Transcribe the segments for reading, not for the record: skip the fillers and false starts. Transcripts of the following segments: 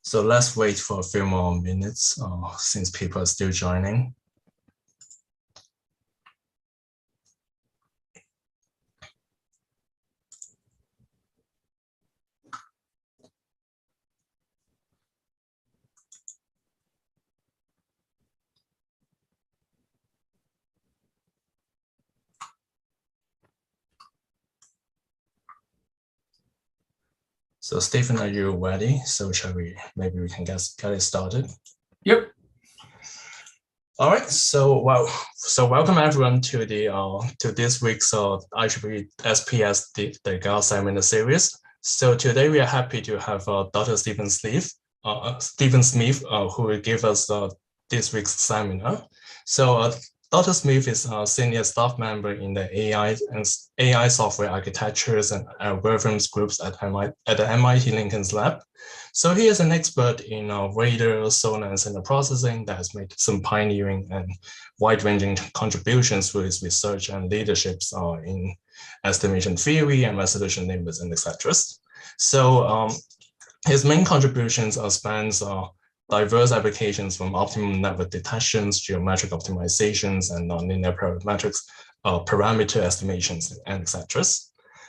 So let's wait for a few more minutes since people are still joining. So Stephen, are you ready? So maybe we can get it started? Yep. All right. So welcome everyone to this week's IEEE SPS Degas seminar series. So today we are happy to have Dr. Stephen Smith, who will give us this week's seminar. So Dr. Smith is a senior staff member in the AI software architectures and algorithms groups at the MIT Lincoln's lab. So he is an expert in radar, sonar, and signal processing that has made some pioneering and wide-ranging contributions to his research and leaderships in estimation theory and resolution limits and etc. So his main contributions spans diverse applications from optimum network detections, geometric optimizations, and nonlinear parameter estimations, and etc.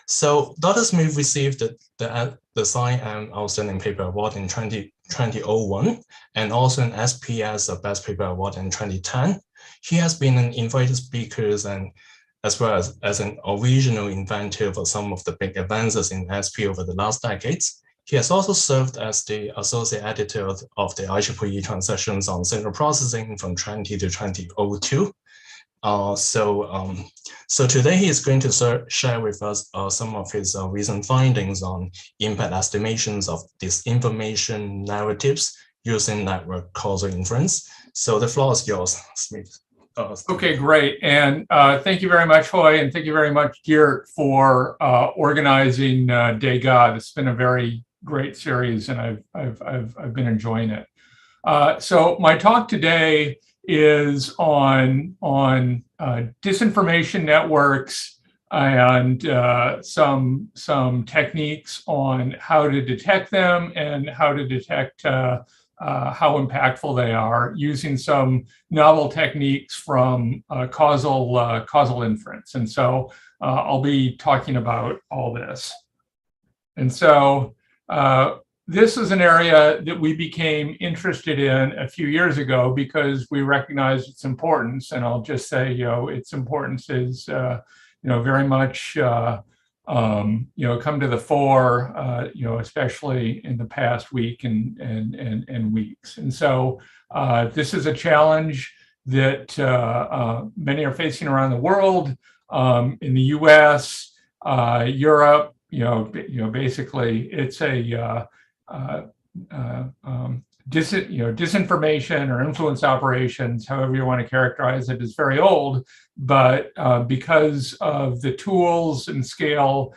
So Dr. Smith received the Design and Outstanding Paper Award in 2001, and also an SPS Best Paper Award in 2010. He has been an invited speaker and as well as an original inventor for some of the big advances in SP over the last decades. He has also served as the associate editor of the IEEE Transactions on Signal Processing from 20 to 2002. So today he is going to share with us some of his recent findings on impact estimations of disinformation narratives using network causal inference. So the floor is yours, Smith. Okay, great. And thank you very much, Hoy, and thank you very much, Geert, for organizing Degas. It's been a very great series, and I've been enjoying it. So my talk today is on disinformation networks and some techniques on how to detect them and how to detect how impactful they are using some novel techniques from causal inference. And so I'll be talking about all this. And so this is an area that we became interested in a few years ago because we recognized its importance. And I'll just say, its importance is, very much, come to the fore, especially in the past week and weeks. And so this is a challenge that many are facing around the world, in the US, Europe. Basically, it's a disinformation or influence operations, however you want to characterize it, is very old. But because of the tools and scale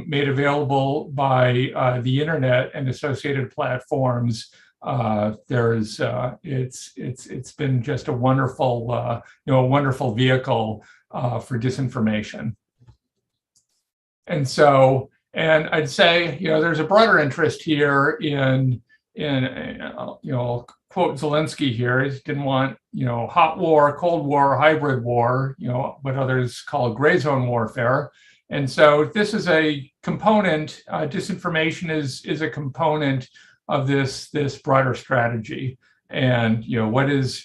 made available by the internet and associated platforms, it's been just a wonderful vehicle for disinformation. And so, and I'd say, there's a broader interest here in I'll quote Zelensky here. He didn't want, hot war, cold war, hybrid war, what others call gray zone warfare. And so this is a component, disinformation is a component of this broader strategy. And what is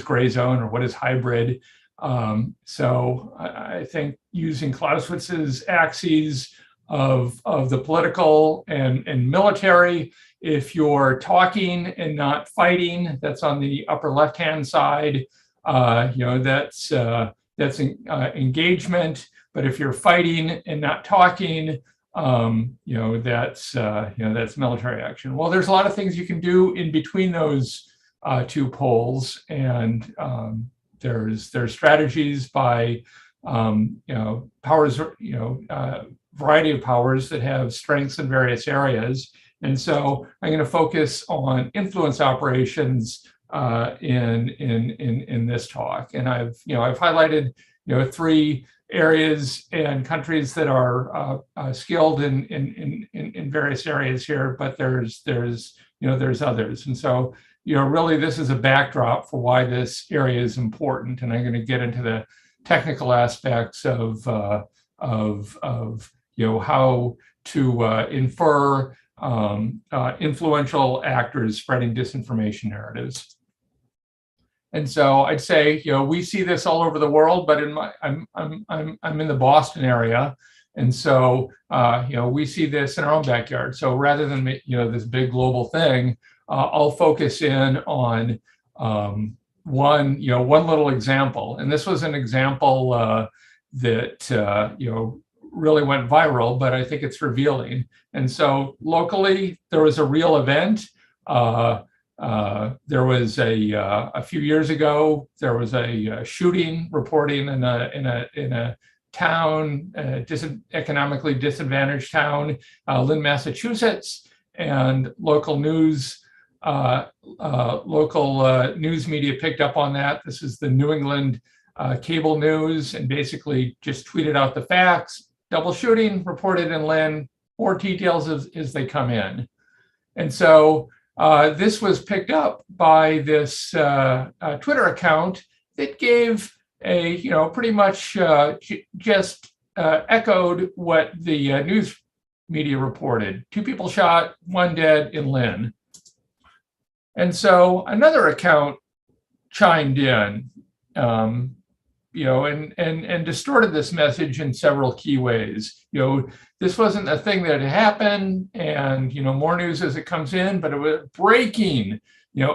gray zone, or what is hybrid? So I think using Clausewitz's axes of the political and military, if you're talking and not fighting, that's on the upper left-hand side. That's engagement. But if you're fighting and not talking, that's military action. Well, there's a lot of things you can do in between those two poles, and there's strategies by powers, variety of powers that have strengths in various areas. And so I'm going to focus on influence operations in this talk. And I've highlighted three areas and countries that are skilled in various areas here, but there's others. And so really this is a backdrop for why this area is important. And I'm going to get into the technical aspects of how to infer influential actors spreading disinformation narratives. And so I'd say, we see this all over the world, but I'm in the Boston area, and so we see this in our own backyard. So rather than this big global thing, I'll focus in on one little example. And this was an example that really went viral, but I think it's revealing. And so locally, there was a real event. There was a few years ago, there was a shooting reporting in a town, economically disadvantaged town, Lynn, Massachusetts, and local news media picked up on that. This is the New England cable news, and basically just tweeted out the facts. Double shooting reported in Lynn, more details as they come in. And so this was picked up by this Twitter account that gave a, pretty much just echoed what the news media reported. 2 people shot, 1 dead in Lynn. And so another account chimed in, and distorted this message in several key ways. This wasn't a thing that happened, and more news as it comes in, but it was breaking.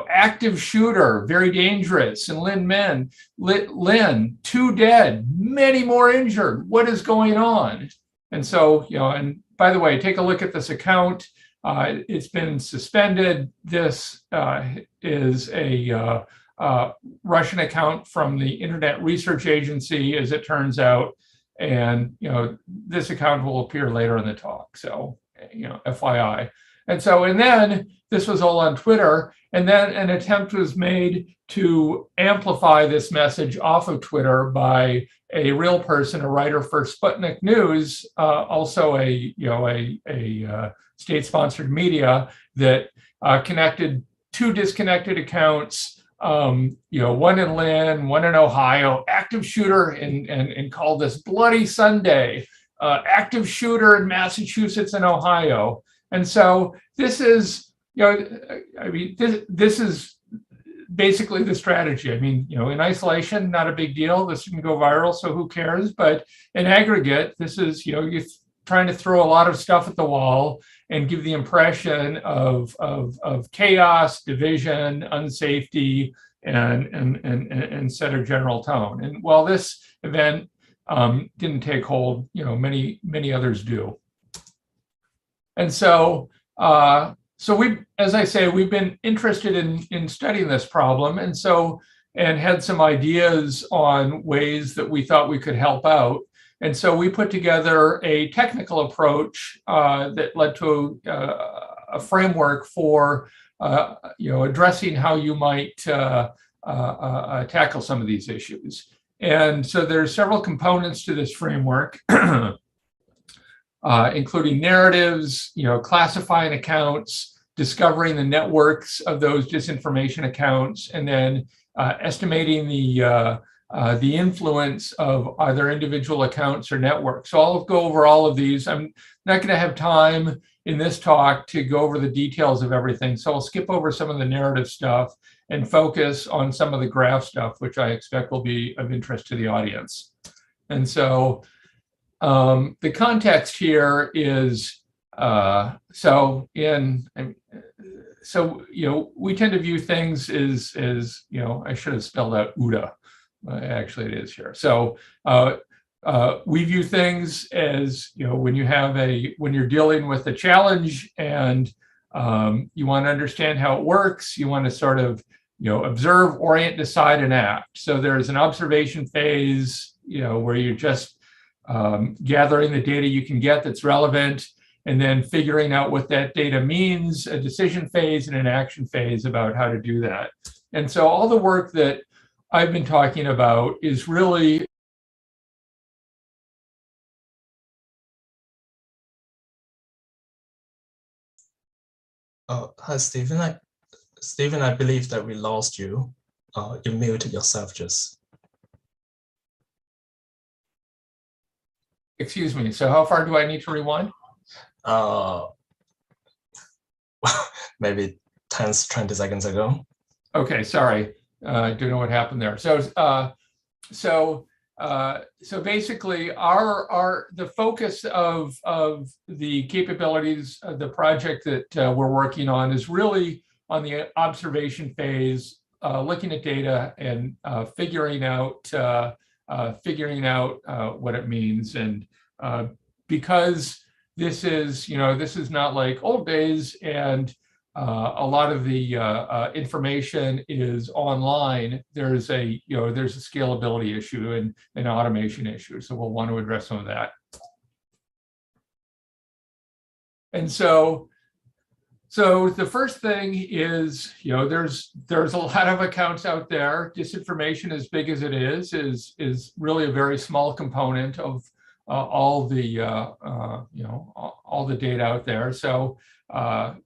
Active shooter, very dangerous, and Lynn, 2 dead, many more injured. What is going on? And so, and by the way, take a look at this account. It's been suspended. This is a Russian account from the Internet Research Agency, as it turns out, and this account will appear later in the talk. So FYI. And then this was all on Twitter, and then an attempt was made to amplify this message off of Twitter by a real person, a writer for Sputnik News, also a state-sponsored media that connected 2 disconnected accounts. One in Lynn, one in Ohio, active shooter, and called this Bloody Sunday, active shooter in Massachusetts and Ohio. And so this is, this is basically the strategy. In isolation, not a big deal. This didn't go viral, so who cares? But in aggregate, this is, you're trying to throw a lot of stuff at the wall and give the impression of chaos, division, unsafety, and set a general tone. And while this event didn't take hold, many others do. And so, we, as I say, we've been interested in studying this problem, and had some ideas on ways that we thought we could help out. And so we put together a technical approach that led to a framework for addressing how you might tackle some of these issues. And so there's several components to this framework, including narratives, classifying accounts, discovering the networks of those disinformation accounts, and then estimating the the influence of either individual accounts or networks. So I'll go over all of these. I'm not going to have time in this talk to go over the details of everything. So I'll skip over some of the narrative stuff and focus on some of the graph stuff, which I expect will be of interest to the audience. And so the context here is, we tend to view things as I should have spelled out OODA. Actually, it is here. So we view things as, when you're dealing with a challenge and you want to understand how it works, you want to sort of, observe, orient, decide, and act. So there's an observation phase, where you're just gathering the data you can get that's relevant, and then figuring out what that data means, a decision phase and an action phase about how to do that. And so all the work that I've been talking about is really Hi, Stephen. Stephen, I believe that we lost you. You muted yourself just. Excuse me. So how far do I need to rewind? Maybe 10, 20 seconds ago. Okay, sorry. I don't know what happened there. So basically, the focus of the capabilities of the project that we're working on is really on the observation phase, looking at data and figuring out what it means. And because this is not like old days, and a lot of the information is online, there's a scalability issue and an automation issue. So we'll want to address some of that. And so the first thing is, there's a lot of accounts out there. Disinformation, as big as it is really a very small component of all the data out there. So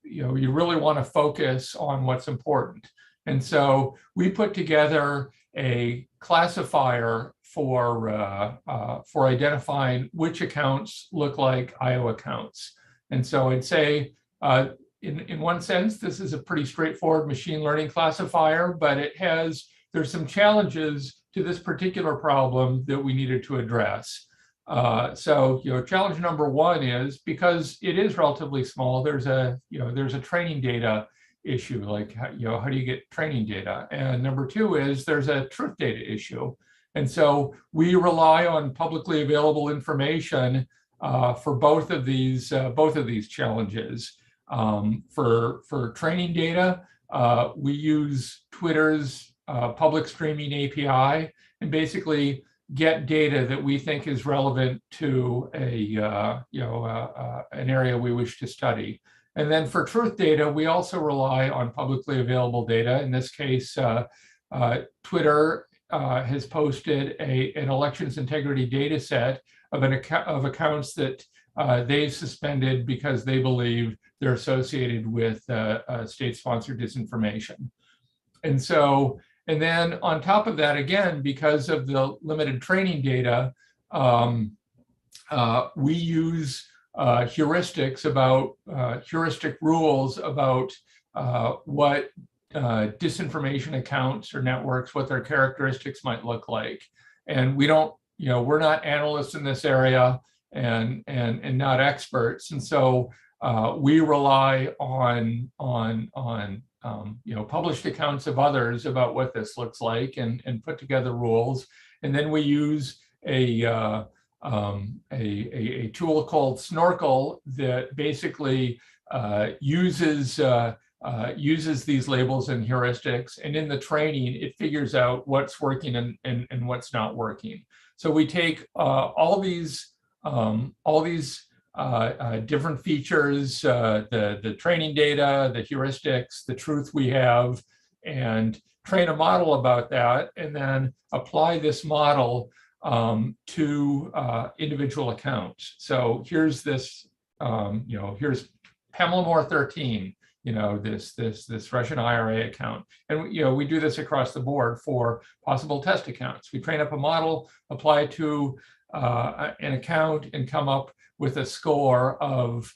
you really want to focus on what's important. And so we put together a classifier for identifying which accounts look like IO accounts. And so I'd say, in one sense, this is a pretty straightforward machine learning classifier, but there's some challenges to this particular problem that we needed to address. Challenge number one is, because it is relatively small, there's a training data issue, like how do you get training data? And number two is there's a truth data issue. And so we rely on publicly available information for both of these challenges. For training data, we use Twitter's public streaming API and basically get data that we think is relevant to an area we wish to study. And then for truth data, we also rely on publicly available data. In this case, Twitter has posted an elections integrity data set of accounts that they've suspended because they believe they're associated with state-sponsored disinformation. And then on top of that, again, because of the limited training data, we use heuristic rules about what disinformation accounts or networks, what their characteristics might look like. And we're not analysts in this area and not experts. And so we rely on published accounts of others about what this looks like and put together rules. And then we use a tool called Snorkel that basically uses these labels and heuristics, and in the training it figures out what's working and what's not working. So we take all these different features, the training data, the heuristics, the truth we have, and train a model about that, and then apply this model to individual accounts. So here's this, here's Pamela Moore 13. this Russian IRA account. And we do this across the board for possible test accounts. We train up a model, apply it to an account, and come up with a score of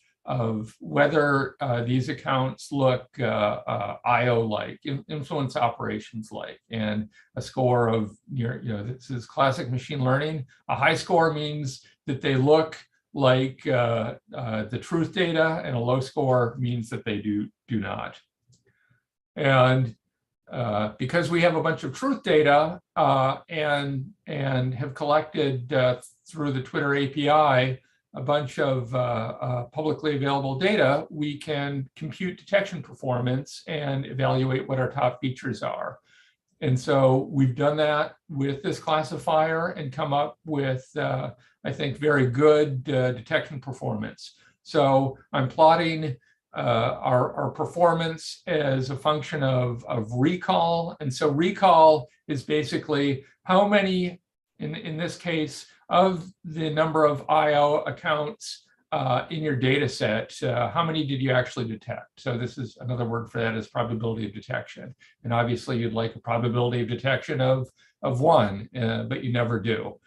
whether these accounts look IO-like, influence operations-like, and a score of, this is classic machine learning. A high score means that they look like the truth data, and a low score means that they do not. And because we have a bunch of truth data and have collected through the Twitter API a bunch of publicly available data, we can compute detection performance and evaluate what our top features are. And so we've done that with this classifier and come up with, I think, very good detection performance. So I'm plotting our performance as a function of recall. And so recall is basically how many, in this case, of the number of IO accounts in your data set, how many did you actually detect? So this is another word for that is probability of detection. And obviously you'd like a probability of detection of 1, but you never do.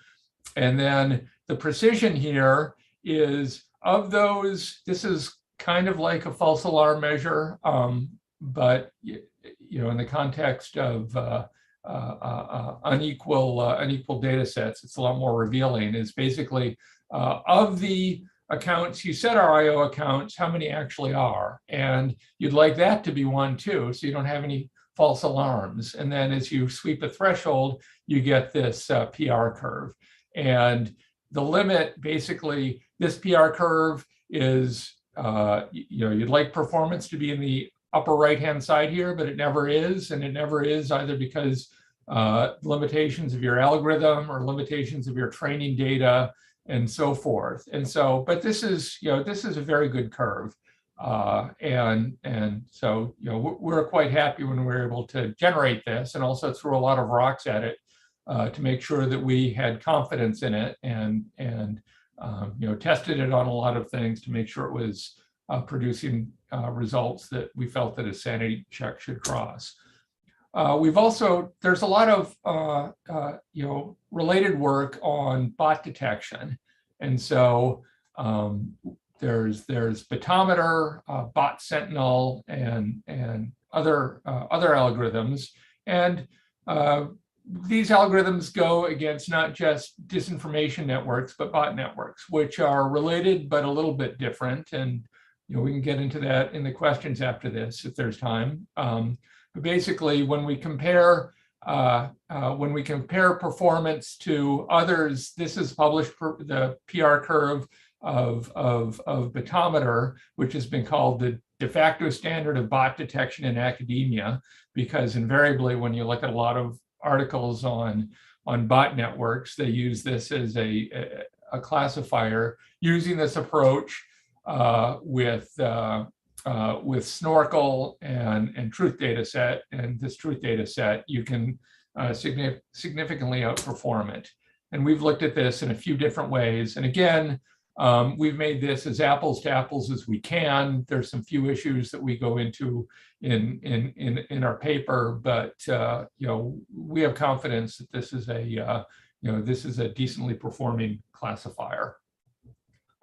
And then the precision here is of those, this is kind of like a false alarm measure, but in the context of unequal data sets, it's a lot more revealing. Is basically of the accounts you said are IO accounts, how many actually are? And you'd like that to be 1 too, so you don't have any false alarms. And then as you sweep a threshold, you get this PR curve. And the limit, basically, this PR curve is, you'd like performance to be in the upper right-hand side here, but it never is. And it never is either because limitations of your algorithm or limitations of your training data and so forth. And so, but this is a very good curve. And so, we're quite happy when we were able to generate this, and also threw a lot of rocks at it to make sure that we had confidence in it, and tested it on a lot of things to make sure it was producing results that we felt that a sanity check should cross. There's a lot of related work on bot detection, and so there's Batometer, Bot Sentinel, and other algorithms, and these algorithms go against not just disinformation networks but bot networks, which are related but a little bit different, and we can get into that in the questions after this if there's time. But basically, when we compare performance to others, this is published the PR curve of Batometer, which has been called the de facto standard of bot detection in academia, because invariably, when you look at a lot of articles on bot networks, they use this as a classifier using this approach with Snorkel and truth data set. And this truth data set, you can significantly outperform it. And we've looked at this in a few different ways. And again, we've made this as apples to apples as we can. There's some few issues that we go into in our paper, but we have confidence that this is a decently performing classifier.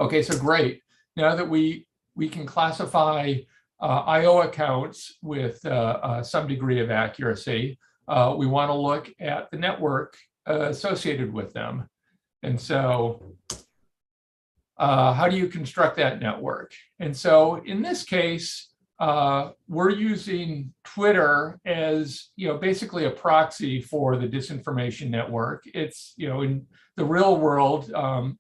Okay, so great. Now that we can classify IO accounts with some degree of accuracy, we want to look at the network associated with them. And so how do you construct that network? And so in this case, we're using Twitter as basically a proxy for the disinformation network. It's in the real world,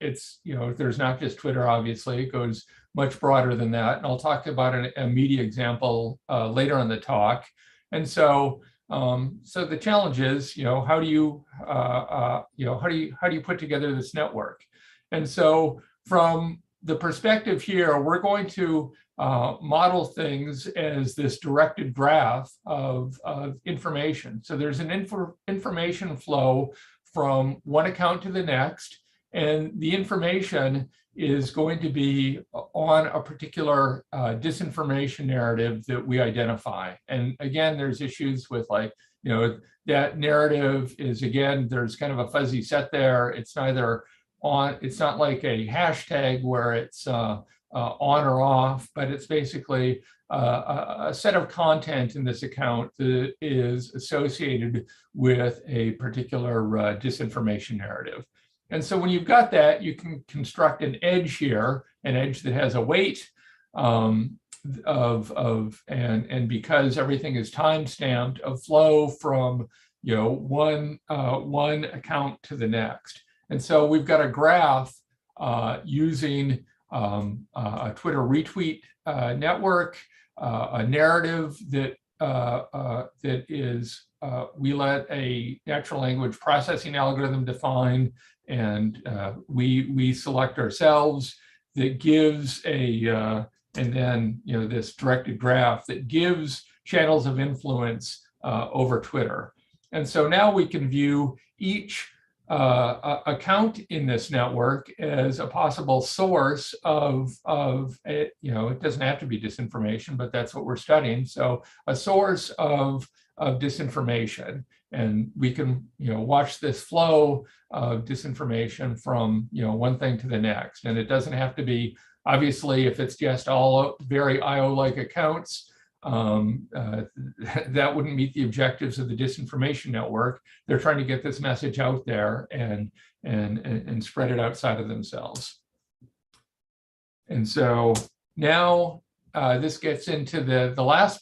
it's there's not just Twitter, obviously. It goes much broader than that, and I'll talk about a media example later in the talk. And so so the challenge is how do you put together this network? And so from the perspective here, we're going to model things as this directed graph of information. So there's an information flow from one account to the next, And the information is going to be on a particular disinformation narrative that we identify. And again, there's issues with like, that narrative is, again, there's kind of a fuzzy set there. It's neither on, it's not like a hashtag where it's on or off, but it's basically a set of content in this account that is associated with a particular disinformation narrative. And so when you've got that, you can construct an edge here, an edge that has a weight and because everything is time-stamped, a flow from one account to the next. And so we've got a graph using a Twitter retweet network, a narrative that is we let a natural language processing algorithm define, and we select ourselves that gives a and then this directed graph that gives channels of influence over Twitter. And so now we can view each account in this network as a possible source of it. It doesn't have to be disinformation, but that's what we're studying. So a source of disinformation, and we can watch this flow of disinformation from one thing to the next. And it doesn't have to be, obviously, if it's just all very IO-like accounts, that wouldn't meet the objectives of the disinformation network. They're trying to get this message out there and spread it outside of themselves. And so now this gets into the last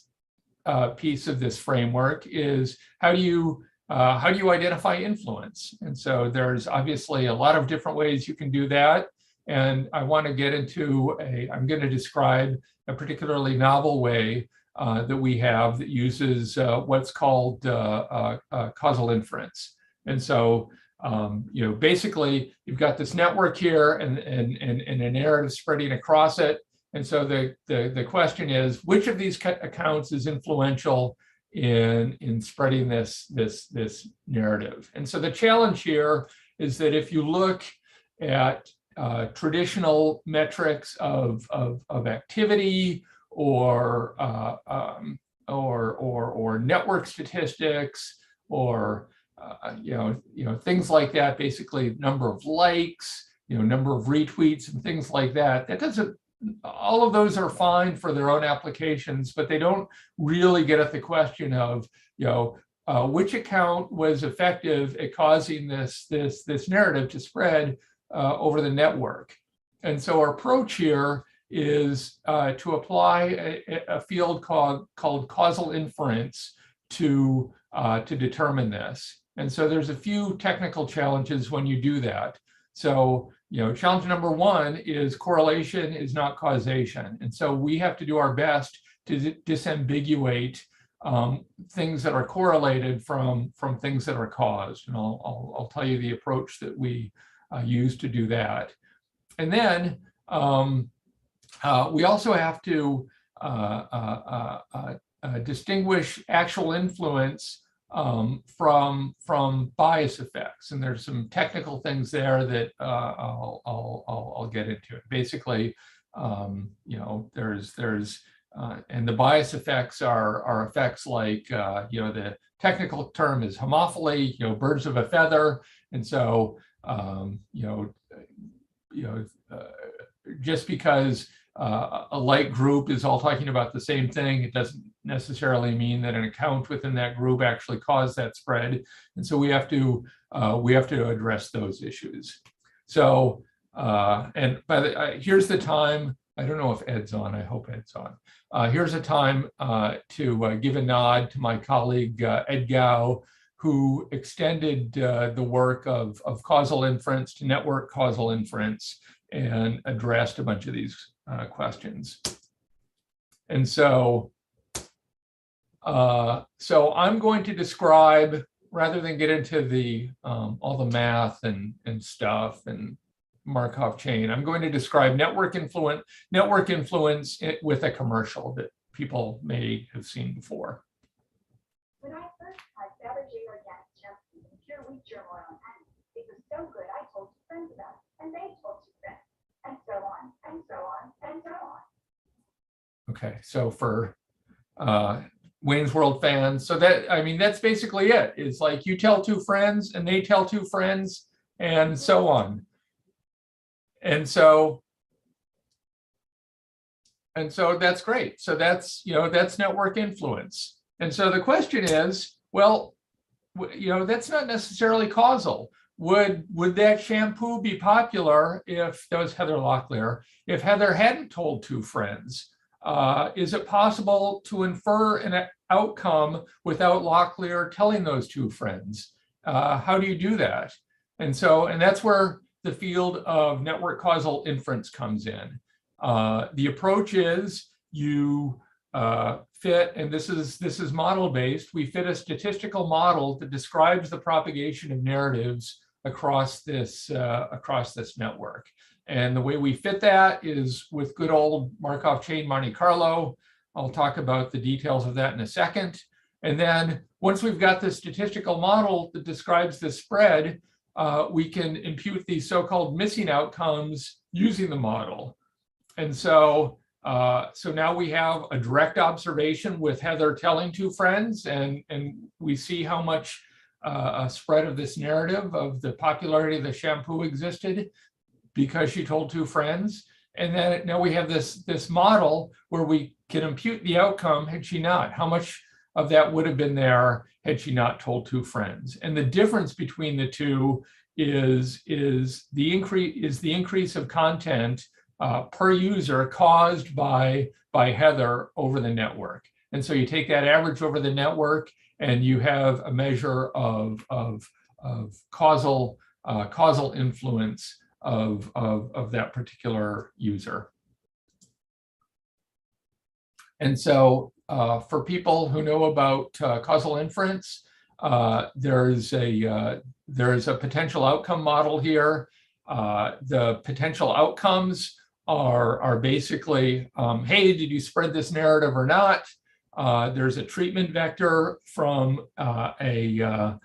piece of this framework is how do you identify influence? And so there's obviously a lot of different ways you can do that. And I want to get into I'm going to describe a particularly novel way that we have that uses what's called causal inference. And so, basically you've got this network here and a narrative spreading across it. And so the question is, which of these accounts is influential in spreading this narrative? And so the challenge here is that if you look at traditional metrics of activity or network statistics or things like that, basically number of likes, number of retweets and things like that. That doesn't. All of those are fine for their own applications, but they don't really get at the question of which account was effective at causing this narrative to spread over the network. And so our approach here is to apply a field called causal inference to determine this. And so there's a few technical challenges when you do that. So challenge number one is correlation is not causation. And so we have to do our best to disambiguate things that are correlated from things that are caused. And I'll tell you the approach that we use to do that. And then we also have to distinguish actual influence from bias effects, and there's some technical things there that I'll get into. Basically, there's and the bias effects are effects like the technical term is homophily, birds of a feather, and so just because a like group is all talking about the same thing, it doesn't necessarily mean that an account within that group actually caused that spread. And so we have to address those issues. So and here's the time. I don't know if Ed's on. I hope Ed's on. Here's a time to give a nod to my colleague Ed Gao, who extended the work of causal inference to network causal inference and addressed a bunch of these questions. And so, I'm going to describe, rather than get into the all the math and stuff and Markov chain, I'm going to describe network influence with a commercial that people may have seen before. When I first tried beverage organic shampoo and pure wheat germ oil on onions, it was so good I told a friends about it, and they told two friends, and so on, and so on, and so on. Okay, so for Wayne's World fans, so that, I mean, that's basically it. It's like you tell two friends and they tell two friends and so on. And so that's great. So that's, that's network influence. And so the question is, well, that's not necessarily causal. Would that shampoo be popular if, that was Heather Locklear, if Heather hadn't told two friends? Is it possible to infer an outcome without Locklear telling those two friends? How do you do that? And that's where the field of network causal inference comes in. The approach is you fit, and this is model based. We fit a statistical model that describes the propagation of narratives across this network. And the way we fit that is with good old Markov chain Monte Carlo. I'll talk about the details of that in a second. And then once we've got this statistical model that describes the spread, we can impute these so-called missing outcomes using the model. And so now we have a direct observation with Heather telling two friends, and we see how much a spread of this narrative of the popularity of the shampoo existed because she told two friends. And then now we have this model where we can impute the outcome had she not. How much of that would have been there had she not told two friends? And the difference between the two is the increase of content per user caused by Heather over the network. And so you take that average over the network and you have a measure of causal influence of that particular user. And so for people who know about causal inference, there's a potential outcome model here. The potential outcomes are basically, hey, did you spread this narrative or not? There's a treatment vector from a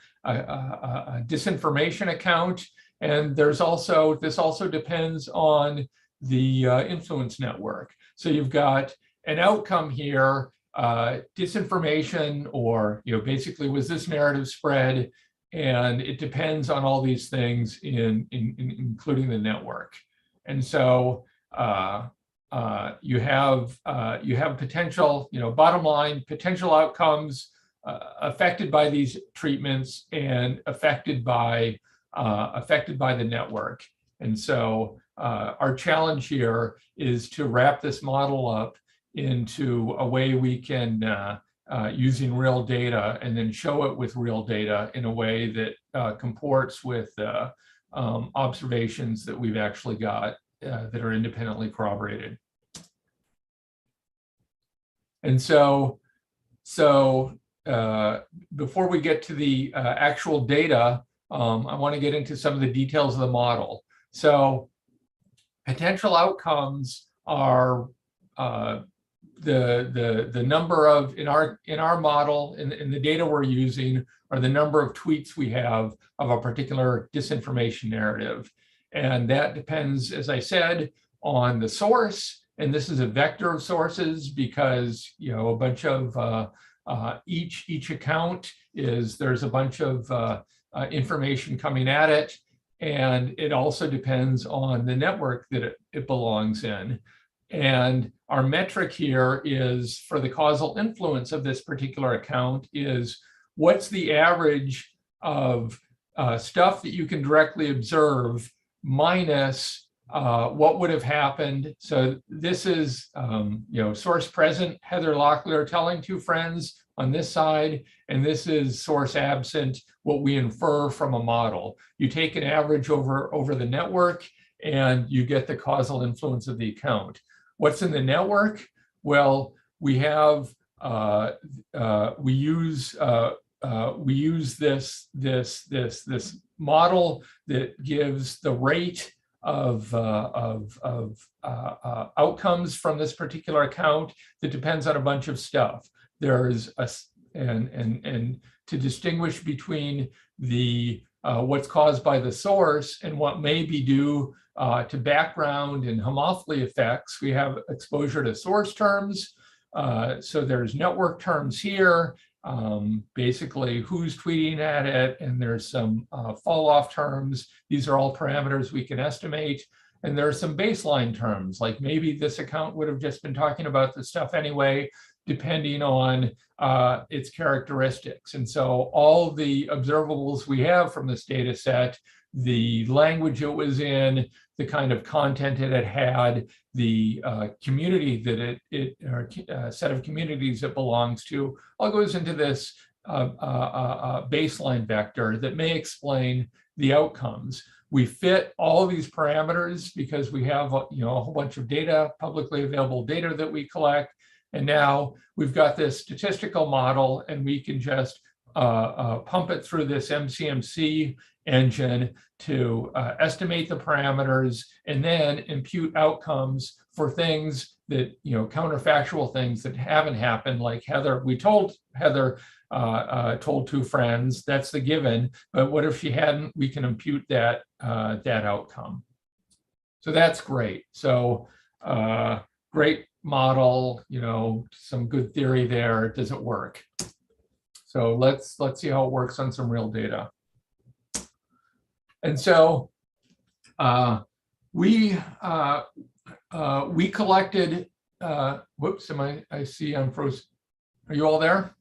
disinformation account. And this also depends on the influence network. So you've got an outcome here, disinformation, or basically, was this narrative spread? And it depends on all these things, including the network. And so you have potential, bottom line, potential outcomes affected by these treatments and affected by the network. And so our challenge here is to wrap this model up into a way we can, using real data, and then show it with real data in a way that comports with observations that we've actually got that are independently corroborated. And so before we get to the actual data, I want to get into some of the details of the model. So potential outcomes are the number of, in our model, in the data we're using, are the number of tweets we have of a particular disinformation narrative. And that depends, as I said, on the source. And this is a vector of sources because, a bunch of each account there's a bunch of information coming at it. And it also depends on the network that it belongs in. And our metric here is, for the causal influence of this particular account, is what's the average of stuff that you can directly observe minus what would have happened. So this is, source present, Heather Locklear telling two friends on this side, and this is source absent, what we infer from a model. You take an average over the network, and you get the causal influence of the account. What's in the network? Well, we have we use this model that gives the rate of outcomes from this particular account that depends on a bunch of stuff. There's and to distinguish between the what's caused by the source and what may be due to background and homophily effects. We have exposure to source terms. So there's network terms here, basically who's tweeting at it, and there's some fall off terms. These are all parameters we can estimate. And there are some baseline terms, like maybe this account would have just been talking about this stuff anyway, depending on its characteristics. And so all the observables we have from this data set, the language it was in, the kind of content it had, the community that it set of communities it belongs to, all goes into this baseline vector that may explain the outcomes. We fit all of these parameters because we have a whole bunch of data, publicly available data that we collect. And now we've got this statistical model, and we can just pump it through this MCMC engine to estimate the parameters and then impute outcomes for things that, counterfactual things that haven't happened, like Heather. We told Heather told two friends, that's the given, but what if she hadn't? We can impute that that outcome. So that's great. So great model, some good theory there. Does it work? So let's see how it works on some real data. And so we collected. Whoops! I see I'm frozen. Are you all there?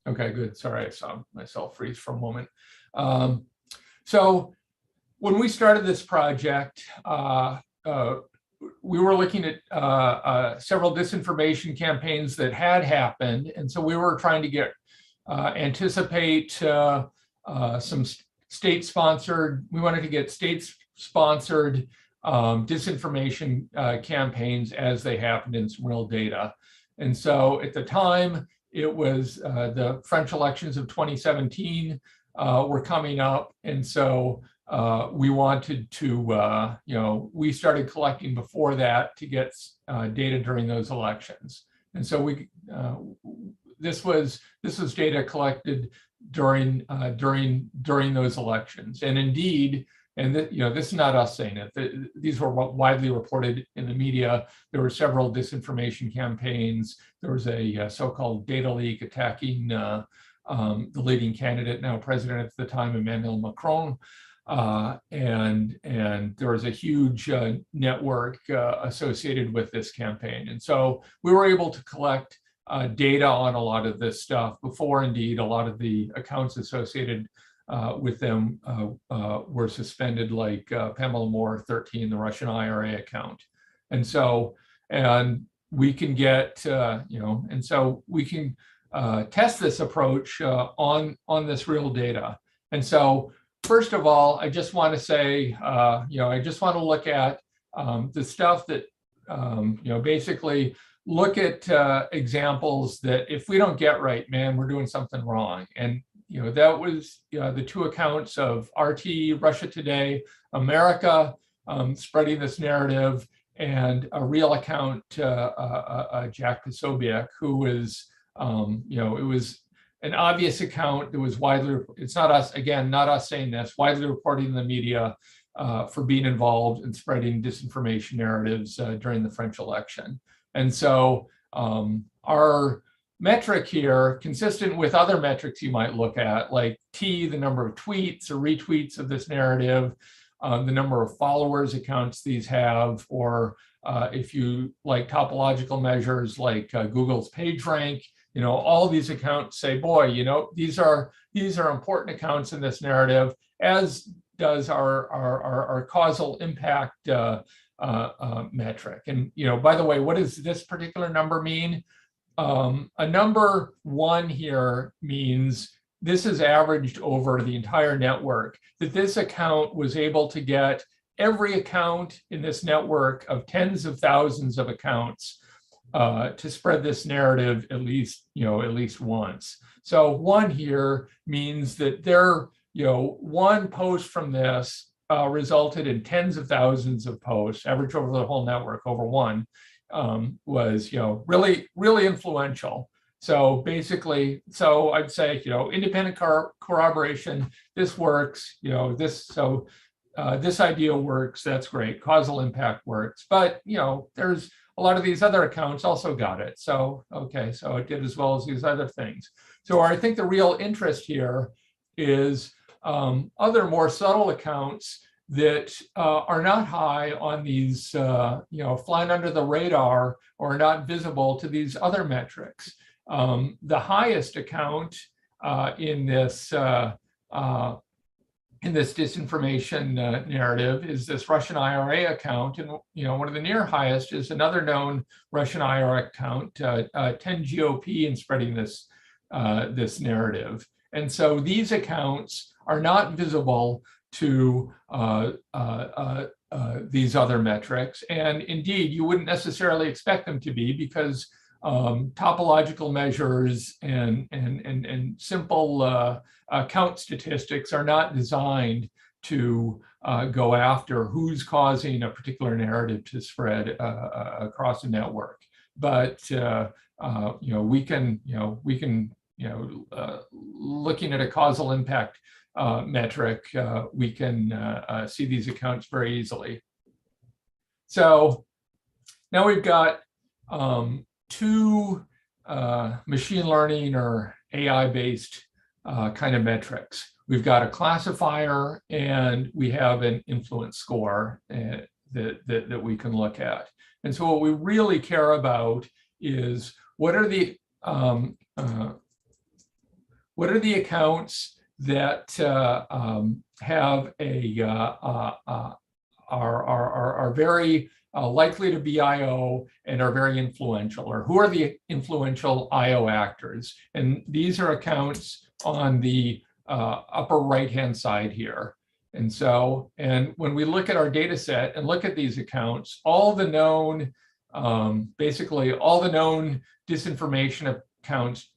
Okay, good. Sorry, I saw myself freeze for a moment. So when we started this project, we were looking at several disinformation campaigns that had happened. And so we were trying to get anticipate some state-sponsored, we wanted to get state-sponsored disinformation campaigns as they happened in some real data. And so at the time, it was the French elections of 2017 were coming up. And so we wanted to, we started collecting before that to get data during those elections. And so this was data collected during those elections. And indeed, and this is not us saying it, these were widely reported in the media. There were several disinformation campaigns. There was a so-called data leak attacking the leading candidate, now president at the time, Emmanuel Macron. And there was a huge network associated with this campaign. And so we were able to collect data on a lot of this stuff before, indeed, a lot of the accounts associated with them were suspended, like Pamela Moore 13, the Russian IRA account. And so, and we can get, and so we can test this approach on this real data. And so, first of all, I just want to say, I just want to look at the stuff that, basically look at examples that if we don't get right, man, we're doing something wrong. And that was the two accounts of RT, Russia Today, America, spreading this narrative, and a real account, Jack Posobiec, who was, it was an obvious account that was widely, it's not us, again, not us saying this, widely reported in the media for being involved in spreading disinformation narratives during the French election. And so our metric here, consistent with other metrics you might look at, like T, the number of tweets or retweets of this narrative, the number of followers accounts these have, or if you like topological measures like Google's PageRank, all these accounts say, boy, these are important accounts in this narrative, as does our causal impact metric. And by the way, what does this particular number mean? A number 1 here means this is averaged over the entire network, that this account was able to get every account in this network of tens of thousands of accounts to spread this narrative at least once. So 1 here means that one post from this resulted in tens of thousands of posts, average over the whole network over 1, was really, really influential. So basically, so I'd say, independent corroboration, this works, this idea works, that's great. Causal impact works, but there's a lot of these other accounts also got it. So, okay, so it did as well as these other things. So I think the real interest here is other more subtle accounts that are not high on these, flying under the radar or not visible to these other metrics. The highest account in this disinformation narrative is this Russian IRA account, and one of the near highest is another known Russian IRA account, 10 GOP, in spreading this this narrative. And so these accounts are not visible to these other metrics, and indeed you wouldn't necessarily expect them to be, because topological measures and simple count statistics are not designed to go after who's causing a particular narrative to spread across a network. But we can looking at a causal impact metric, we can see these accounts very easily. So now we've got two machine learning or AI-based kind of metrics. We've got a classifier and we have an influence score that we can look at. And so what we really care about is what are the accounts that have are very likely to be IO and are very influential, or who are the influential IO actors. And these are accounts on the upper right-hand side here. And so, and when we look at our data set and look at these accounts, all the known, basically all the known disinformation accounts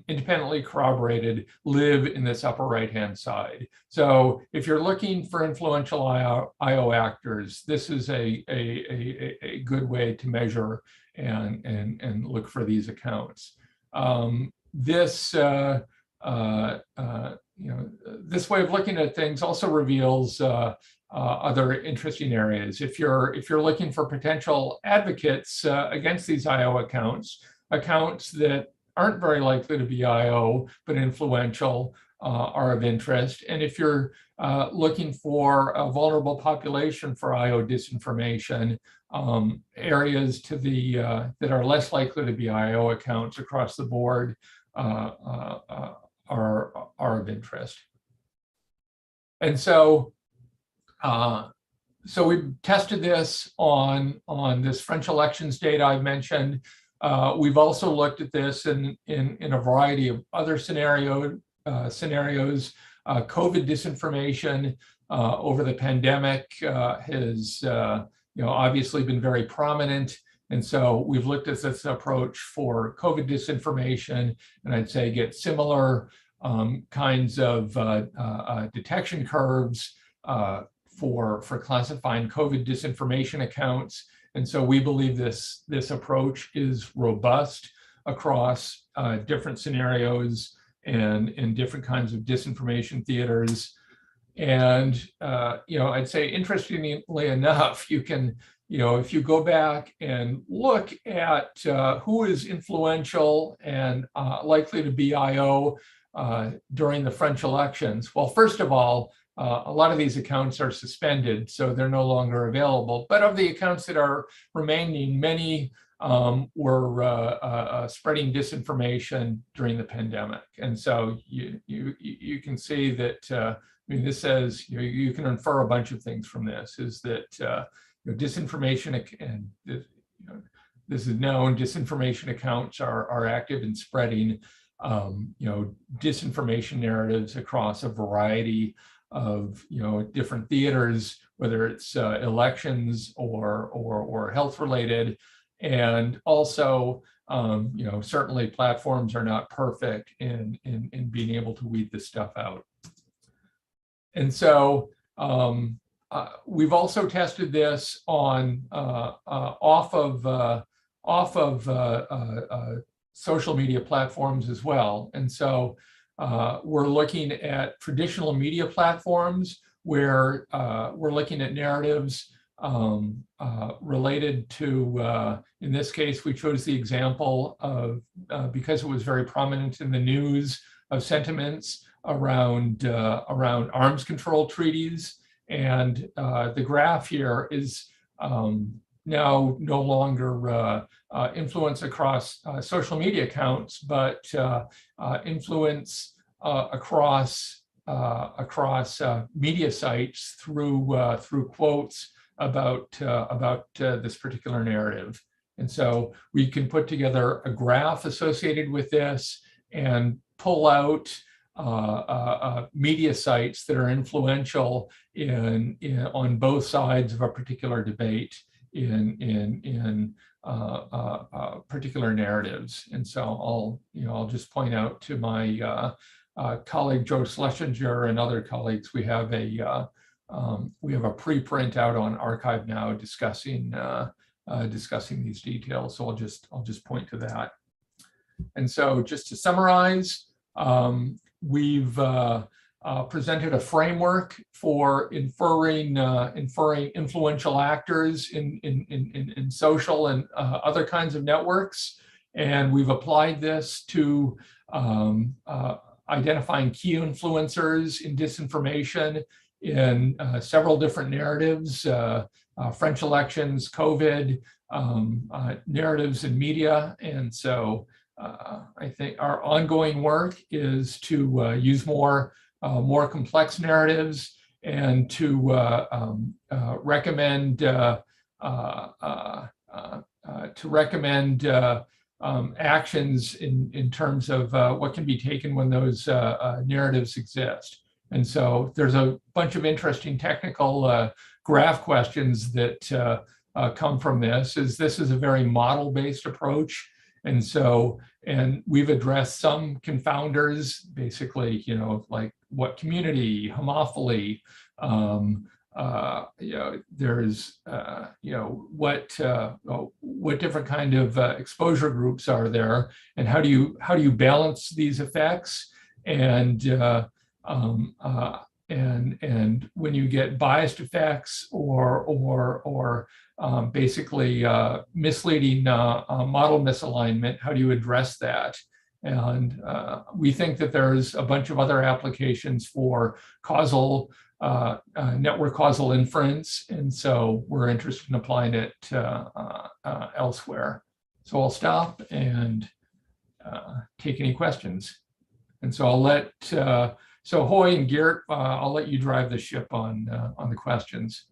independently corroborated live in this upper right-hand side. So if you're looking for influential IO actors, this is a good way to measure and look for these accounts. This way of looking at things also reveals other interesting areas. If you're looking for potential advocates against these IO accounts that aren't very likely to be IO but influential are of interest. And if you're looking for a vulnerable population for IO disinformation, areas to the that are less likely to be IO accounts across the board are of interest. And so so we tested this on this French elections data I've mentioned. We've also looked at this in a variety of other scenarios. COVID disinformation over the pandemic has obviously been very prominent. And so we've looked at this approach for COVID disinformation, and I'd say get similar kinds of detection curves for classifying COVID disinformation accounts. And so we believe this approach is robust across different scenarios and different kinds of disinformation theaters. And I'd say, interestingly enough, you can, if you go back and look at who is influential and likely to be IO during the French elections. Well, first of all, a lot of these accounts are suspended, so they're no longer available. But of the accounts that are remaining, many were spreading disinformation during the pandemic. And so you can see that, I mean, this says, you can infer a bunch of things from this, is that disinformation, and this is known, disinformation accounts are active in spreading disinformation narratives across a variety of different theaters, whether it's elections or health related. And also certainly platforms are not perfect in being able to weed this stuff out. And so we've also tested this on off of social media platforms as well. And so we're looking at traditional media platforms where we're looking at narratives related to, in this case, we chose the example of, because it was very prominent in the news, of sentiments around arms control treaties. And the graph here is now no longer influence across social media accounts, but influence across media sites through quotes about this particular narrative. And so we can put together a graph associated with this and pull out media sites that are influential on both sides of a particular debate in particular narratives. And so I'll just point out to my colleague Joe Schlesinger and other colleagues, we have a preprint out on Archive Now discussing these details. So I'll just point to that. And so just to summarize, we've presented a framework for inferring influential actors in social and other kinds of networks. And we've applied this to identifying key influencers in disinformation in several different narratives, French elections, COVID, narratives in media. And so I think our ongoing work is to use more complex narratives and to recommend actions in terms of what can be taken when those narratives exist. And so there's a bunch of interesting technical graph questions that come from this. This is a very model-based approach. And so, and we've addressed some confounders, basically, like what community, homophily, there's, what different kind of exposure groups are there, and how do you balance these effects, and when you get biased effects or basically misleading model misalignment, how do you address that? And we think that there's a bunch of other applications for network causal inference, and so we're interested in applying it elsewhere. So I'll stop and take any questions. And so I'll let so Hoy and Geert, I'll let you drive the ship on the questions.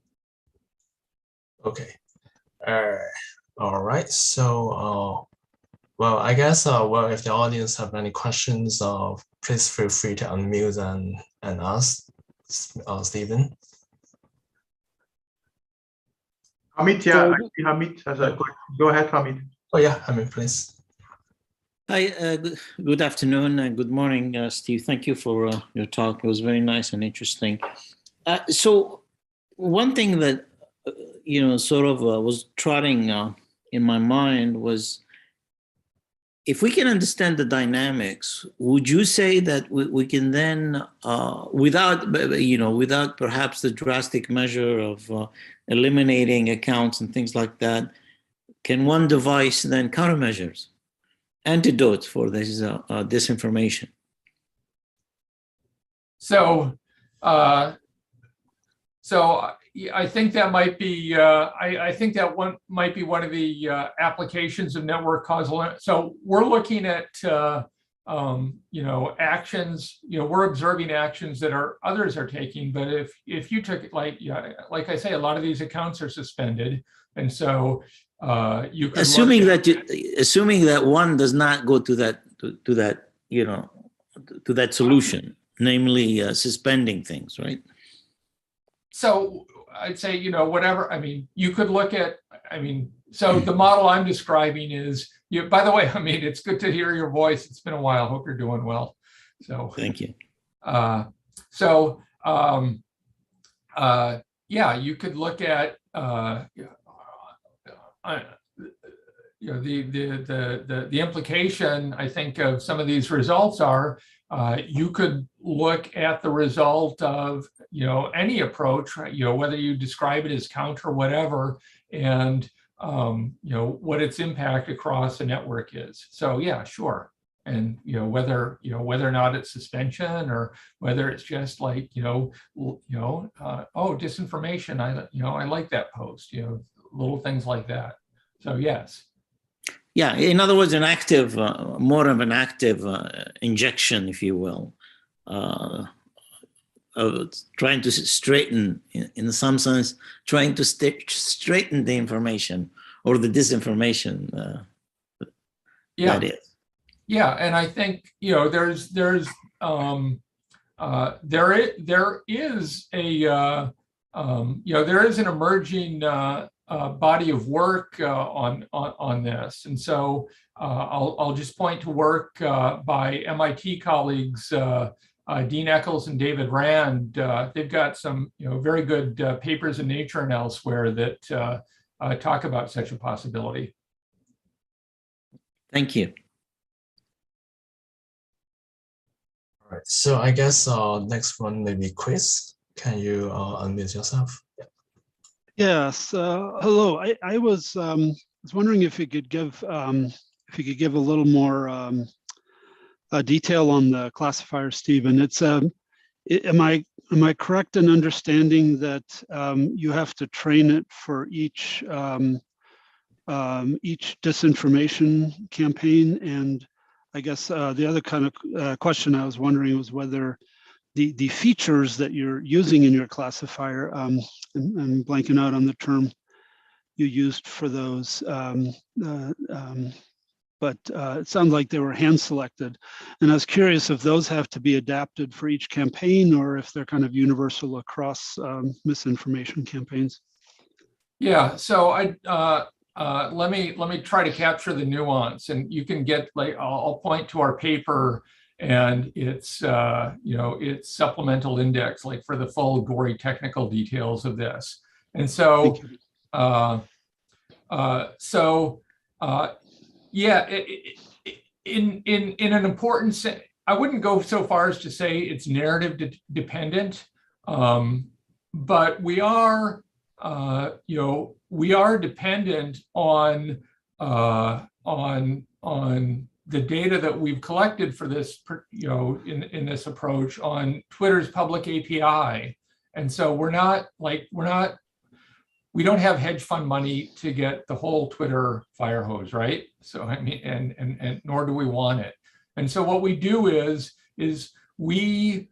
Okay. All right. So, well, I guess, if the audience have any questions, please feel free to unmute and ask Stephen. Hamid, yeah, I see Hamid has a question. Go ahead, Hamid. Oh yeah, Hamid, please. Hi, good afternoon and good morning, Steve. Thank you for your talk. It was very nice and interesting. So one thing that, sort of was trotting in my mind was, if we can understand the dynamics, would you say that we can then, without perhaps the drastic measure of eliminating accounts and things like that, can one devise then countermeasures? Antidote for this disinformation? So I think that might be I think that might be one of the applications of network causal. So we're looking at actions. We're observing actions that others are taking. But if you took it, like I say, a lot of these accounts are suspended, and so you could assuming that one does not go to that solution, namely suspending things, right? So I'd say, whatever. I mean, you could look at. So the model I'm describing is. By the way, it's good to hear your voice. It's been a while. Hope you're doing well. So thank you. Yeah, you could look at. the implication, I think, of some of these results are you could look at the result of any approach, whether you describe it as counter or whatever, and what its impact across the network is. So yeah, sure. And whether or not it's suspension or whether it's just like oh, disinformation, I like that post, little things like that. So yes. Yeah, in other words, an active, more of an active injection, if you will, of trying to straighten, in some sense, trying to straighten the information or the disinformation. Yeah. That is. Yeah, and I think there is an emerging body of work on this, and so I'll just point to work by MIT colleagues Dean Eccles and David Rand. They've got some very good papers in Nature and elsewhere that talk about such a possibility. Thank you. All right, so I guess next one maybe Chris. Can you unmute yourself? Yeah. Yes. Hello. I was wondering if you could give a little more detail on the classifier, Stephen. It's am I correct in understanding that you have to train it for each disinformation campaign? And I guess the other kind of question I was wondering was whether the features that you're using in your classifier, I'm blanking out on the term you used for those, but it sounds like they were hand selected. And I was curious if those have to be adapted for each campaign or if they're kind of universal across misinformation campaigns. Yeah, so let me try to capture the nuance, and you can get, like, I'll point to our paper and its its supplemental index, like, for the full gory technical details of this. And so yeah, in an important sense, I wouldn't go so far as to say it's narrative dependent, but we are dependent on the data that we've collected for this, in this approach on Twitter's public API. And so we don't have hedge fund money to get the whole Twitter fire hose, right? So I mean, and nor do we want it. And so what we do is we're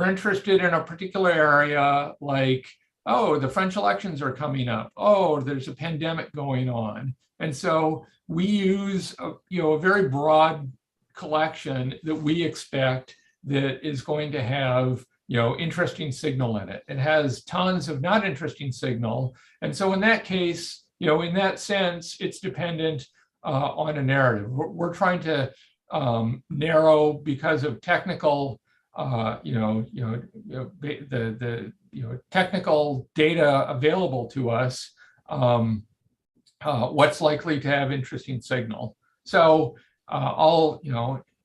interested in a particular area, like, oh, the French elections are coming up. Oh, there's a pandemic going on. And so we use a very broad collection that we expect that is going to have interesting signal in it. It has tons of not interesting signal. And so in that case, in that sense, it's dependent on a narrative. We're trying to narrow because of technical, technical data available to us, what's likely to have interesting signal. So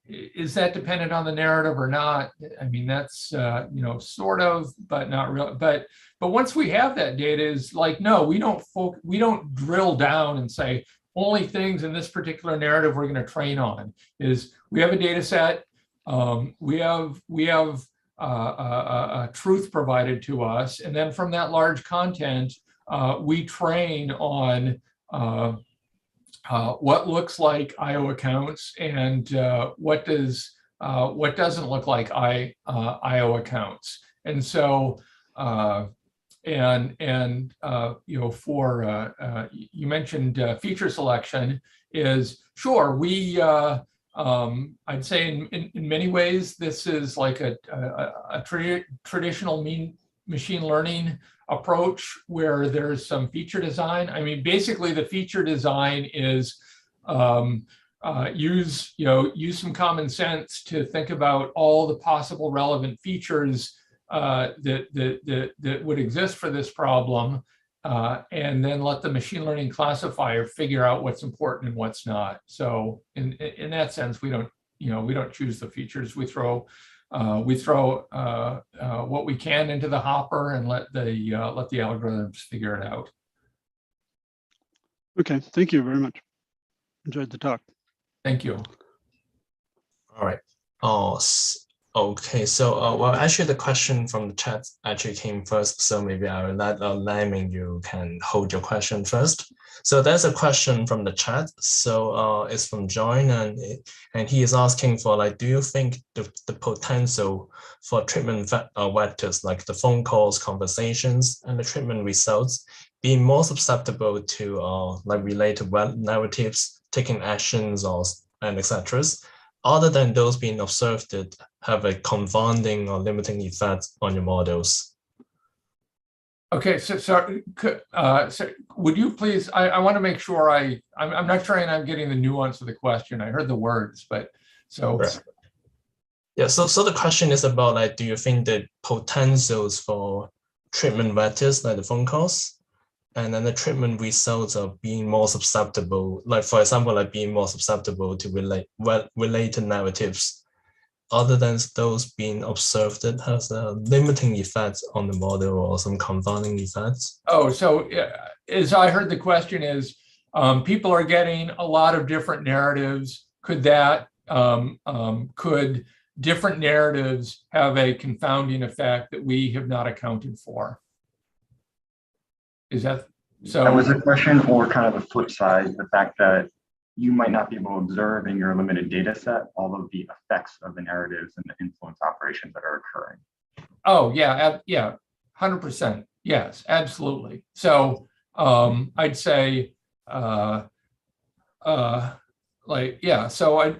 is that dependent on the narrative or not? I mean, that's sort of, but not really. But once we have that data, is like, no, we don't drill down and say only things in this particular narrative we're going to train on. Is we have a data set, we have a truth provided to us, and then from that large content, we train on what looks like IO accounts and what doesn't look like IO accounts. And so you mentioned feature selection. Is sure, we I'd say in many ways this is like a traditional machine learning approach where there's some feature design. I mean, basically the feature design is use some common sense to think about all the possible relevant features that would exist for this problem, and then let the machine learning classifier figure out what's important and what's not. So in that sense, we don't choose the features. We throw what we can into the hopper and let the algorithms figure it out. Okay, thank you very much. Enjoyed the talk. Thank you. All right. Okay. So, well, actually, the question from the chat actually came first. So maybe I will let Laming, you can hold your question first. So there's a question from the chat. So it's from John, and he is asking for, like, do you think the potential for treatment vectors like the phone calls, conversations, and the treatment results being more susceptible to like related web narratives, taking actions, and etc., other than those being observed that have a confounding or limiting effect on your models? Okay, so would you please, I want to make sure I'm not sure I'm getting the nuance of the question. I heard the words, but so. Right. Yeah, so the question is about, like, do you think the potentials for treatment vectors like the phone calls and then the treatment results are being more susceptible, like, for example, like being more susceptible to related narratives, other than those being observed that has a limiting effect on the model or some confounding effects? Oh, so as I heard the question is, people are getting a lot of different narratives. Could different narratives have a confounding effect that we have not accounted for? Is that so? That was a question, or kind of the flip side, the fact that you might not be able to observe in your limited data set all of the effects of the narratives and the influence operations that are occurring. Oh, yeah, 100%. Yes, absolutely. So I'd say, like, yeah, so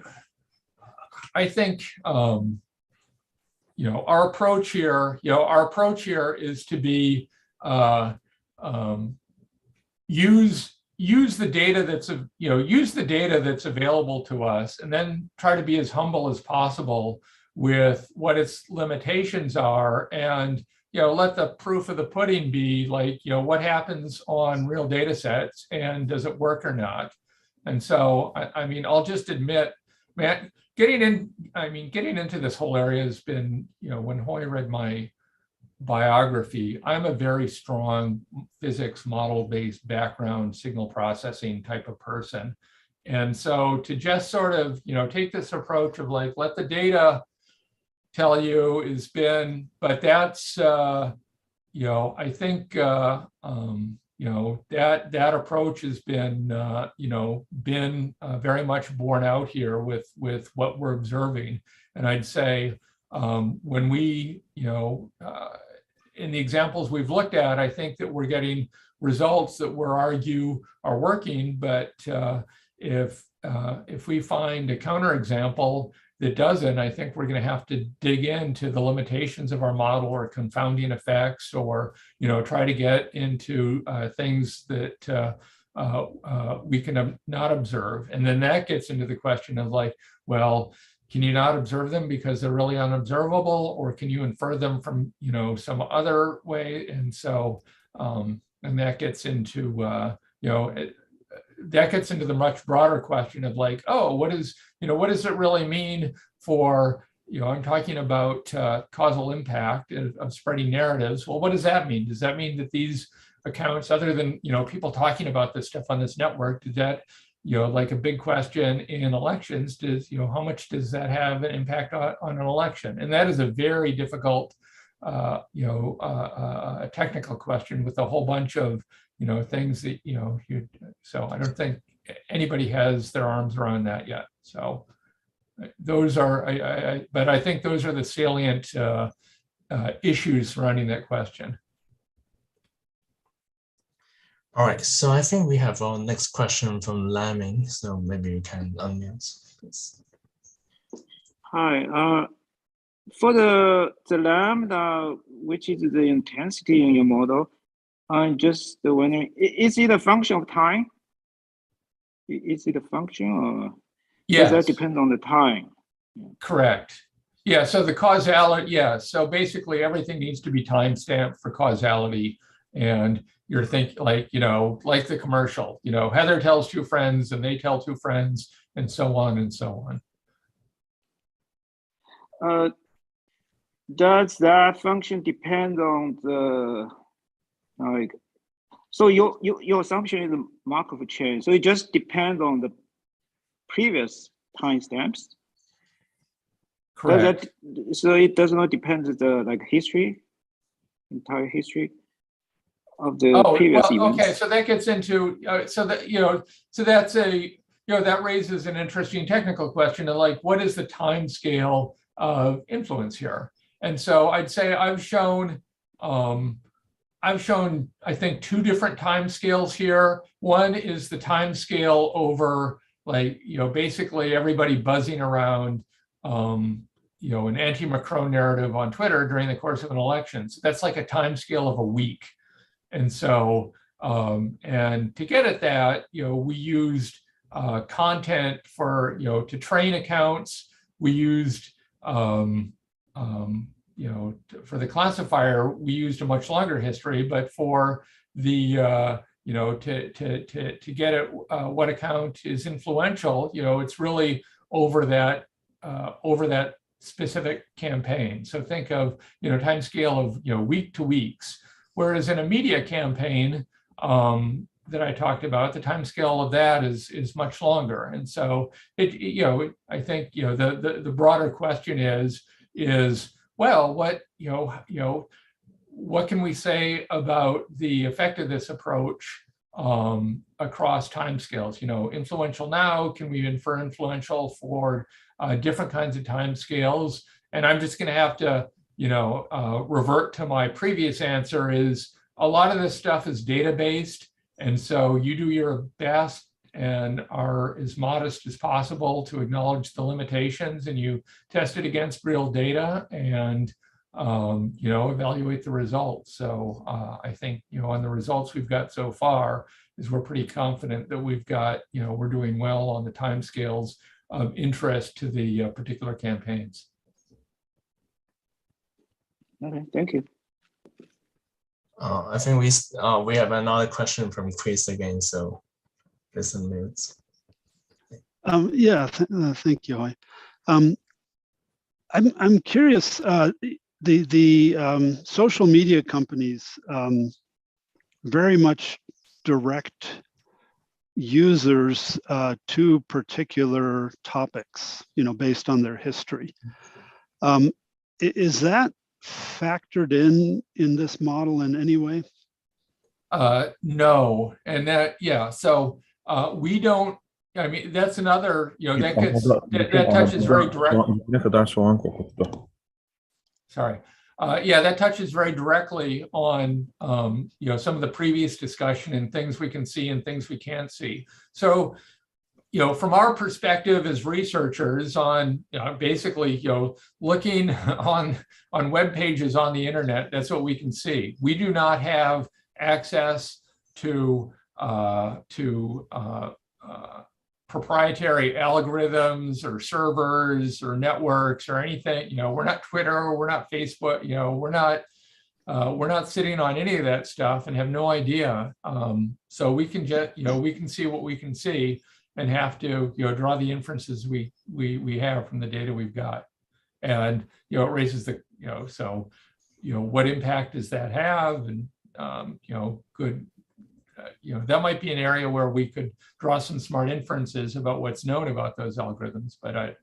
I think, our approach here is to be, use the data that's available to us, and then try to be as humble as possible with what its limitations are, and let the proof of the pudding be, like, what happens on real data sets and does it work or not. And so I mean, I'll just admit, man, getting into this whole area has been, when Hoy read my biography, I'm a very strong physics model-based background, signal processing type of person. And so to just sort of, take this approach of, like, let the data tell you but that's, I think, that approach has been, very much borne out here with what we're observing. And I'd say, when we, in the examples we've looked at, I think that we're getting results that we're argue are working, but if we find a counterexample that doesn't, I think we're going to have to dig into the limitations of our model, or confounding effects, or try to get into things that we can not observe. And then that gets into the question of, like, well, can you not observe them because they're really unobservable, or can you infer them from some other way? And so and that gets into the much broader question of, like, oh, what does it really mean for, I'm talking about causal impact of spreading narratives. Well, what does that mean? Does that mean that these accounts, other than people talking about this stuff on this network, does that, like a big question in elections, does, how much does that have an impact on an election? And that is a very difficult, technical question with a whole bunch of, things that, so I don't think anybody has their arms around that yet. So those are, but I think those are the salient issues surrounding that question. All right, so I think we have our next question from Laming, so maybe you can unmute, please. Hi, for the lambda, which is the intensity in your model, I'm just wondering, is it a function of time? Is it a function, or yes, does that depend on the time? Correct. Yeah, so the causality, yeah, so basically everything needs to be time stamped for causality. And you're thinking like, like the commercial, Heather tells two friends and they tell two friends and so on and so on. Does that function depend on the, like, so your assumption is a Markov chain, so it just depends on the previous timestamps? Correct. So it does not depend on the entire history of the previous events. Okay, so that gets into that raises an interesting technical question of like, what is the time scale of influence here? And so I'd say I've shown I think two different time scales here. One is the time scale over like, basically everybody buzzing around an anti-Macron narrative on Twitter during the course of an election. So that's like a time scale of a week. And so, and to get at that, we used content for, to train accounts. We used, for the classifier, we used a much longer history, but for the, to get at what account is influential, it's really over that specific campaign. So think of, time scale of, week to weeks. Whereas in a media campaign that I talked about, the time scale of that is much longer. And so I think, the broader question is, well, what can we say about the effect of this approach across timescales? Influential now, can we infer influential for different kinds of timescales? And I'm just going to have to, revert to my previous answer is a lot of this stuff is data-based. And so you do your best and are as modest as possible to acknowledge the limitations, and you test it against real data and evaluate the results. So I think on the results we've got so far is we're pretty confident that we've got we're doing well on the timescales of interest to the particular campaigns. Okay, thank you. I think we have another question from Chris again, so please unmute. Thank you. I'm curious. The social media companies very much direct users to particular topics, based on their history. Is that factored in this model in any way? No, and that, so we don't. I mean, that's another. That touches very directly. Sorry. That touches very directly on some of the previous discussion and things we can see and things we can't see. So, from our perspective as researchers on basically looking on web pages on the internet, that's what we can see. We do not have access to proprietary algorithms or servers or networks or anything. We're not Twitter, we're not Facebook, we're not sitting on any of that stuff and have no idea. So we can just, we can see what we can see and have to, draw the inferences we have from the data we've got. And, it raises the, so, what impact does that have? And, good, that might be an area where we could draw some smart inferences about what's known about those algorithms, but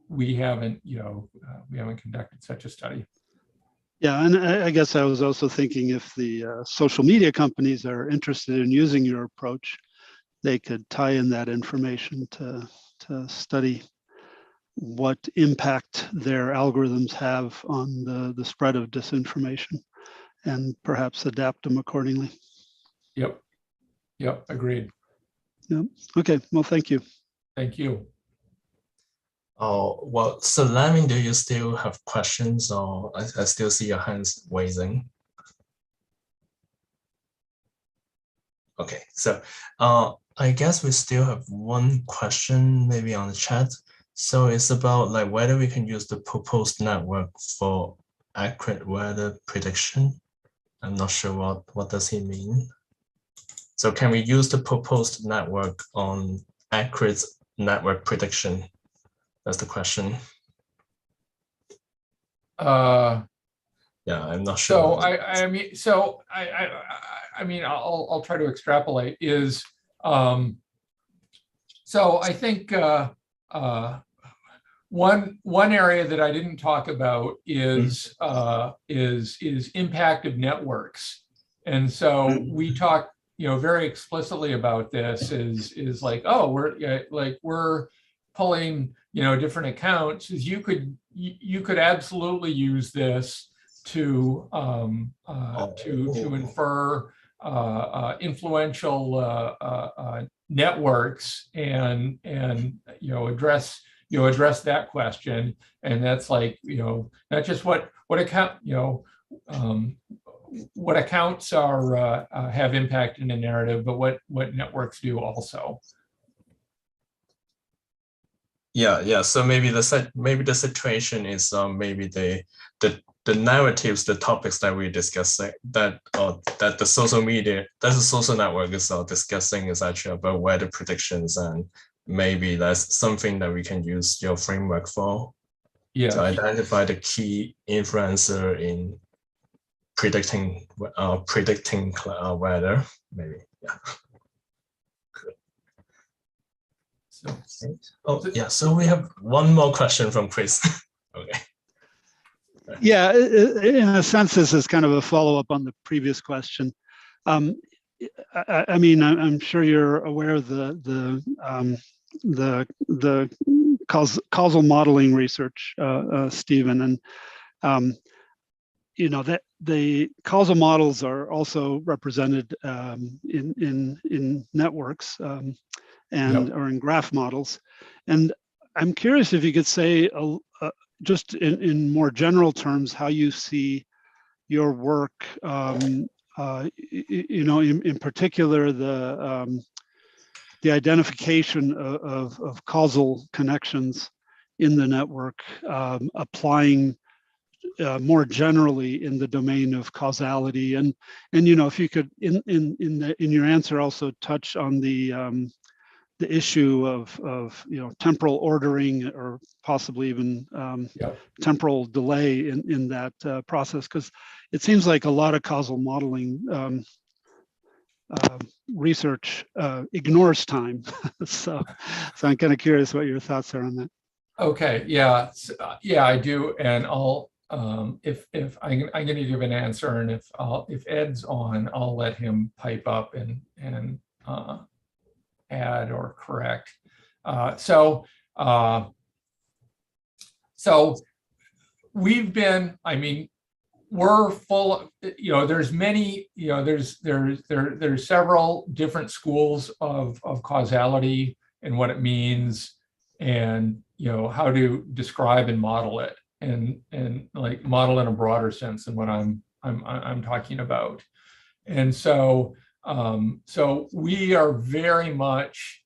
we haven't conducted such a study. Yeah, and I guess I was also thinking if the social media companies are interested in using your approach, they could tie in that information to study what impact their algorithms have on the spread of disinformation and perhaps adapt them accordingly. Yep, agreed. Yep. Okay, well, thank you. Thank you. Oh, well, so Lamin, do you still have questions, or I still see your hands raising? Okay, so I guess we still have one question maybe on the chat. So it's about like whether we can use the proposed network for accurate weather prediction. I'm not sure what does he mean. So can we use the proposed network on accurate network prediction? That's the question. Yeah, I'm not sure. So I mean, I'll try to extrapolate. Is so I think one area that I didn't talk about is impact of networks, and so we talk, very explicitly about this. Is like, oh, we're pulling, different accounts. Is you could absolutely use this to infer influential networks and address that question. And that's like, not just what account, what accounts are have impact in a narrative, but what networks do also. Yeah. So maybe the situation is maybe the narratives, the topics that we're discussing, that the social media, that the social network is discussing, is actually about weather predictions, and maybe that's something that we can use your framework for. Yeah. To identify the key influencer in predicting weather, maybe. Yeah. So we have one more question from Chris. Okay. Yeah, in a sense, this is kind of a follow-up on the previous question. I mean, I'm sure you're aware of the causal modeling research, Stephen, and that the causal models are also represented in networks and or in graph models. And I'm curious if you could say just in more general terms how you see your work, in particular the identification of causal connections in the network, applying more generally in the domain of causality, and if you could in your answer also touch on the issue of temporal ordering, or possibly even temporal delay in that process, because it seems like a lot of causal modeling research ignores time. so I'm kind of curious what your thoughts are on that. Okay, yeah, I do, and I'll if I'm going to give an answer, and if Ed's on, I'll let him pipe up and add or correct. So we've been, I mean, we're full of, there's many, there's several different schools of causality and what it means, and how to describe and model it, and like model in a broader sense than what I'm talking about. And so we are very much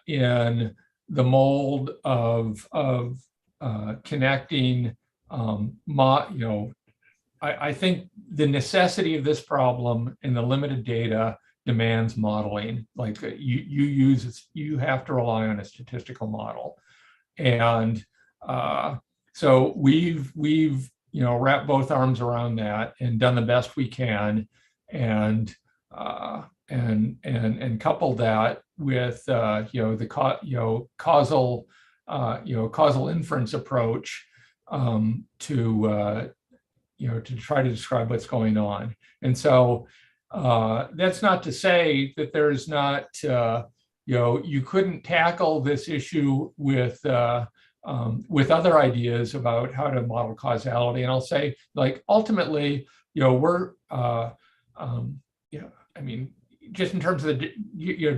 in the mold of connecting. I think the necessity of this problem and the limited data demands modeling. Like you have to rely on a statistical model, and so we've wrapped both arms around that and done the best we can, and couple that with the causal inference approach to try to describe what's going on. And so that's not to say that there's not you couldn't tackle this issue with other ideas about how to model causality. And I'll say, like, ultimately, we're I mean, just in terms of the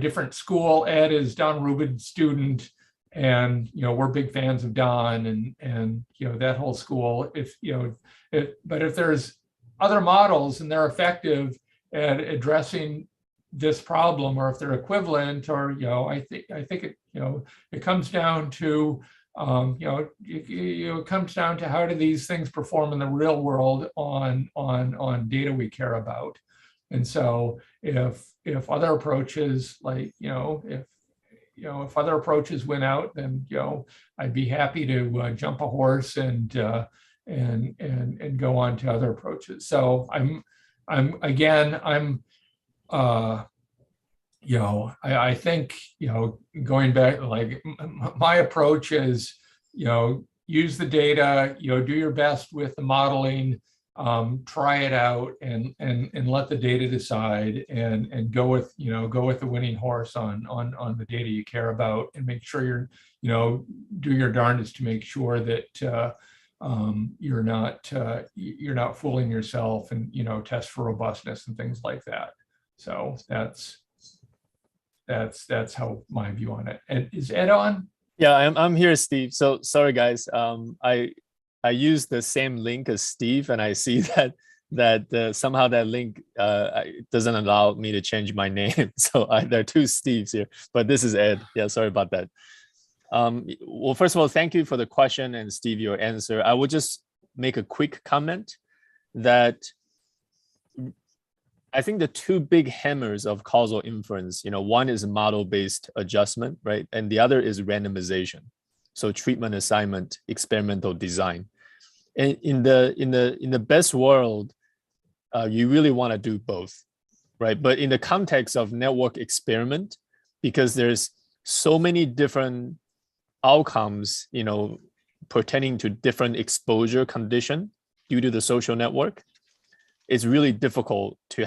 different school, Ed is Don Rubin's student, and we're big fans of Don and that whole school. But if there's other models and they're effective at addressing this problem, or if they're equivalent, or I think it it comes down to it comes down to how do these things perform in the real world on data we care about. And so if other approaches like, if other approaches win out, then, I'd be happy to jump a horse and go on to other approaches. So I think, going back, like my approach is, use the data, do your best with the modeling, try it out and let the data decide and go with the winning horse on the data you care about, and make sure you're, do your darndest to make sure that you're not fooling yourself, and, test for robustness and things like that. So that's how my view on it. And is Ed on? Yeah, I'm here, Steve. So sorry, guys. I use the same link as Steve, and I see that somehow that link doesn't allow me to change my name. So there are two Steves here, but this is Ed. Yeah, sorry about that. Well, first of all, thank you for the question, and Steve, your answer. I would just make a quick comment that I think the two big hammers of causal inference, one is model-based adjustment, right? And the other is randomization. So treatment assignment, experimental design. And in the best world, you really want to do both, right? But in the context of network experiment, because there's so many different outcomes, pertaining to different exposure condition due to the social network, it's really difficult to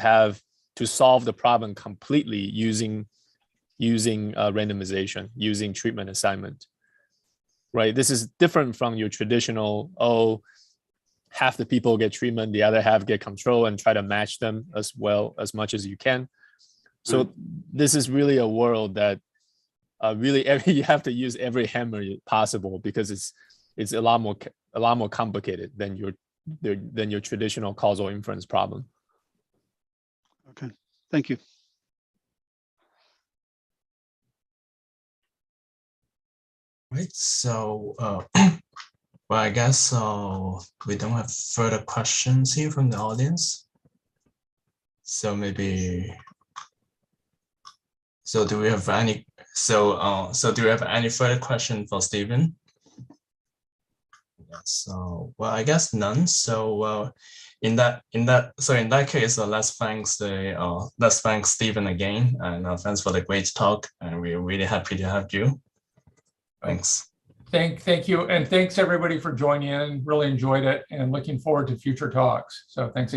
solve the problem completely using randomization, using treatment assignment. Right, this is different from your traditional, half the people get treatment, the other half get control, and try to match them as much as you can. So this is really a world that really you have to use every hammer possible, because it's a lot more complicated than your traditional causal inference problem. Okay, thank you. Right, so well, I guess we don't have further questions here from the audience. So maybe, do we have any? So do we have any further question for Stephen? So well, I guess none. So in that case, let's thank Stephen again, and thanks for the great talk, and we're really happy to have you. Thanks. Thank you. And thanks everybody for joining in. Really enjoyed it and looking forward to future talks. So thanks again.